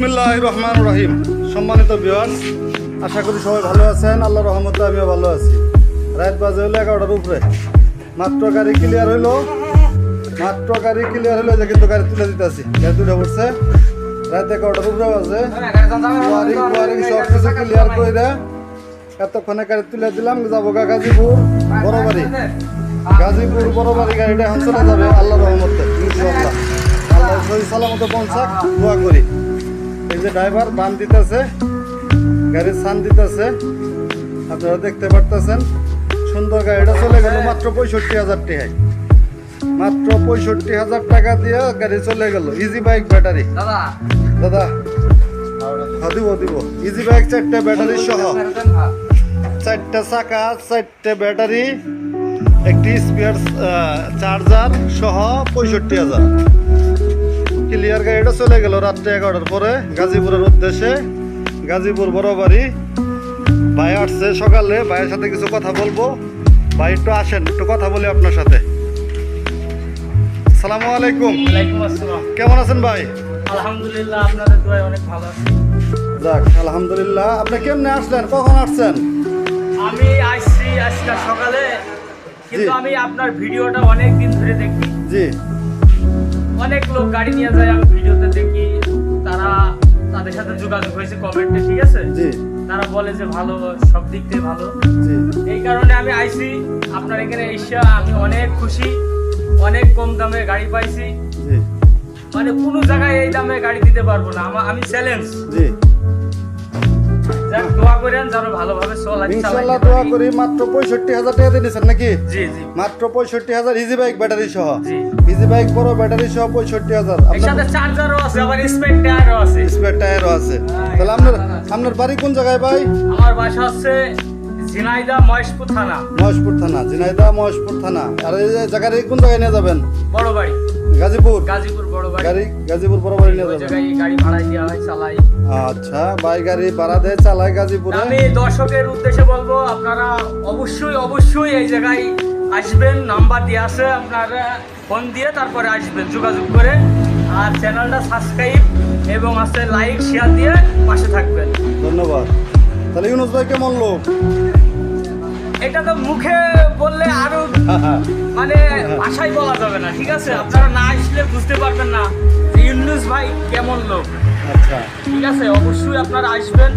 বিসমিল্লাহির রহমানির রহিম। সম্মানিত ভিউয়ার্স, আশা করি সবাই ভালো আছেন। আল্লাহর রহমতে আমিও ভালো আছি। রাত বাজে হলো 11টার উপরে। মাত্র গাড়ি ক্লিয়ার হইলো যে কিন্তু গাড়ি তুলে দিতেছি। গাড়ি তুলে পড়ছে রাত 11টার উপরে বাজে। ওয়ারিং সব কিছু ক্লিয়ার করে দেয়। এতক্ষণে গাড়ি তুলে দিলাম, যাবো গাজীপুর বড়বাড়ি। গাজীপুর বড়বাড়ি গাড়িটা এখন চলে যাবে আল্লাহর রহমতে ইনশাআল্লাহ। আল্লাহ সহি সালামতে পৌঁছাক দোয়া করি। এই যে ড্রাইভার বান দিতেছে, গাড়ির সান দিতেছে, আপনারা দেখতে পারতেছেন। সুন্দর গাড়িটা চলে গেল মাত্র 65,000 টাকায়। মাত্র 65,000 টাকা দিয়ে গাড়ি চলে গেল। ইজি বাইক ব্যাটারি দাদা দিব ইজি বাইক 4টে ব্যাটারি সহ, 4টে চাকা, 4টে ব্যাটারি, একটি স্পেয়ার চার্জার সহ 65,000। ক্লিয়ার গাড়িটা চলে গেল রাত্রে 11টার পরে গাজীপুরের উদ্দেশ্যে। গাজীপুর বড়বাড়ি। ভাই আসছে সকালে, ভাইয়ের সাথে কিছু কথা বলবো। ভাই একটু আসেন, একটু কথা বলি আপনার সাথে। আসসালামু আলাইকুম। ওয়ালাইকুম আসসালাম। কেমন আছেন ভাই? আলহামদুলিল্লাহ, আপনাদের দোয়ায় অনেক ভালো আছি। যাক আলহামদুলিল্লাহ। আপনি কেমনে আসলেন, কখন আসছেন? আমি আসছি আজকে সকালে, কিন্তু আমি আপনার ভিডিওটা অনেক দিন ধরে দেখি। জি। অনেক লোক গাড়ি নিয়ে যায়, আমি ভিডিওতে দেখি। তাদের সাথে যোগাযোগ হয়েছে কমেন্টে, ঠিক আছে? জি। তারা বলে যে ভালো, সব দিক থেকে ভালো। জি। এই কারণে আমি আইছি আপনার এখানে এসে। আমি অনেক খুশি, অনেক কম দামে গাড়ি পাইছি। জি। মানে কোনো জায়গায় এই দামে গাড়ি দিতে পারবো না। আমি চ্যালেঞ্জ। জি। যাক, দোয়া করেন যেন ভালোভাবে চলে। ইনশাআল্লাহ দোয়া করি। মাত্র 65,000 টাকা দিয়ে দিয়েছেন নাকি? জি জি। মাত্র 65,000 ইজি বাইক ব্যাটারি সহ। জি। ইজি বাইক বড় ব্যাটারি সহ 65,000। এর সাথে চার্জারও আছে, আবার স্পেয়ার টায়ারও আছে। স্পেয়ার টায়ারও আছে। হ্যাঁ, তাহলে আপনার বাড়ি কোন জায়গায় ভাই? আমার বাসা হচ্ছে ঝিনাইদহ মহেশপুর থানা। মহেশপুর থানা, ঝিনাইদহ মহেশপুর থানা। আর এই যে জায়গায় কোন জায়গায় নিয়ে যাবেন? বড় বাড়ি গাজীপুর। গাজীপুর বড় বাড়ি। গাজীপুর বড় বাড়ি নিয়ে ওই যাবেন। জায়গায় গাড়ি ভাড়ায় দেওয়া হয়, চালাই। আচ্ছা, ভাই গাড়ি ভাড়া দেয়, চালায় গাজীপুরে। আমি দর্শকের উদ্দেশ্যে বলবো, আপনারা অবশ্যই এই জায়গায় আসবেন। নাম্বার দিয়ে আছে, আপনারা ফোন দিয়ে তারপরে আসবেন যোগাযোগ করে। আর চ্যানেলটা সাবস্ক্রাইব এবং আছে লাইক শেয়ার দিয়ে পাশে থাকবেন। ধন্যবাদ। তাহলে ইউনুস ভাই কেমন লোক? এটা তো মুখে বললে আরো মানে ভাষায় বলা যাবে না, ঠিক আছে? আপনারা না আসলে বুঝতে পারবেন না যে ইউনুস ভাই কেমন লোক। আচ্ছা, ঠিক আছে, অবশ্যই আপনারা আসবেন।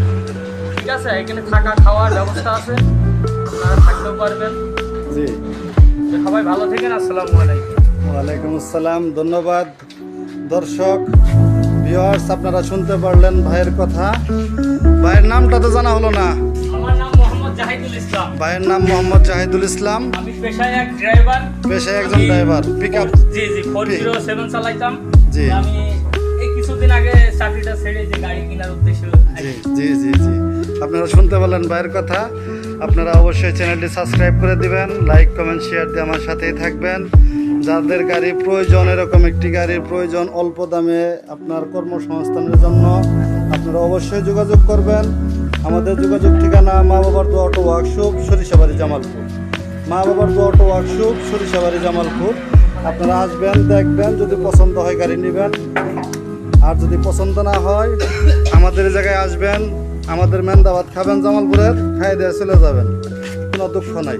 ঠিক আছে, এখানে থাকা খাওয়ার ব্যবস্থা আছে, আপনারা থাকতেও পারবেন। জি। তো সবাই ভালো থাকেন। আসসালামু আলাইকুম। ওয়ালাইকুম আসসালাম। ধন্যবাদ। দর্শক ভিউয়ার্স, আপনারা শুনতে পারলেন ভাইয়ের কথা। ভাইয়ের নামটা তো জানা হলো না। আমার নাম মোহাম্মদ জাহিদুল ইসলাম। ভাইয়ের নাম মোহাম্মদ জাহিদুল ইসলাম। আমি পেশায় এক ড্রাইভার। পেশায় একজন ড্রাইভার, পিকআপ। জি জি, 407 চালাইতাম। জি। আমি এই কিছুদিন আগে চাকরিটা ছেড়ে যে গাড়ি কেনার উদ্দেশ্যে জি জি জি জি। আপনারা শুনতে পারলেন ভাইয়ের কথা। আপনারা অবশ্যই চ্যানেলটি সাবস্ক্রাইব করে দিবেন, লাইক কমেন্ট শেয়ার দিয়ে আমার সাথেই থাকবেন। যাদের গাড়ি প্রয়োজন, এরকম একটি গাড়ির প্রয়োজন অল্প দামে আপনার কর্মসংস্থানের জন্য, আপনারা অবশ্যই যোগাযোগ করবেন। আমাদের যোগাযোগ ঠিকানা মা বাবার দোয়া অটো ওয়ার্কশপ, সরিষাবাড়ি, জামালপুর। মা বাবার দোয়া অটো ওয়ার্কশপ, সরিষাবাড়ি, জামালপুর। আপনারা আসবেন, দেখবেন, যদি পছন্দ হয় গাড়ি নেবেন। আর যদি পছন্দ না হয় আমাদের এই জায়গায় আসবেন, আমাদের মেন্দাবাদ খাবেন জামালপুরের, খাই দিয়ে চলে যাবেন, কোনো দুঃখ নাই।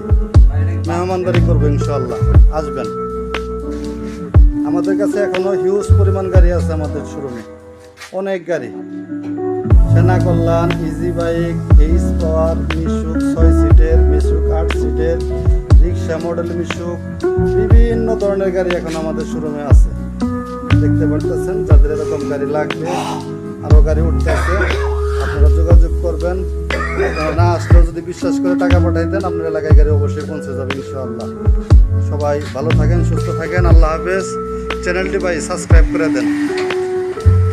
মেহমানদারি করবো ইনশাল্লাহ। আসবেন। আমাদের কাছে এখনো হিউজ পরিমাণ গাড়ি আছে আমাদের শোরুমে, অনেক গাড়ি। সেনা কল্যাণ, ইজি বাইক, এইচ পাওয়ার, মিশুক 6 সিটের, মিশুক 8 সিটের, রিক্সা মডেল মিশুক, বিভিন্ন ধরনের গাড়ি এখন আমাদের শোরুমে আছে। দেখতে পারতেছেন, যাদের এরকম গাড়ি লাগবে, আরও গাড়ি উঠতেছে, আপনারা যোগাযোগ করবেন। আপনারা না আসলেও যদি বিশ্বাস করে টাকা পাঠাইতেন, আপনার এলাকায় গাড়ি অবশ্যই পৌঁছে যাবে ইনশাআল্লাহ। সবাই ভালো থাকেন, সুস্থ থাকেন। আল্লাহ হাফেজ। চ্যানেলটি ভাই সাবস্ক্রাইব করে দেন।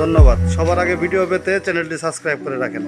ধন্যবাদ। সবার আগে ভিডিও পেতে চ্যানেলটি সাবস্ক্রাইব করে রাখেন।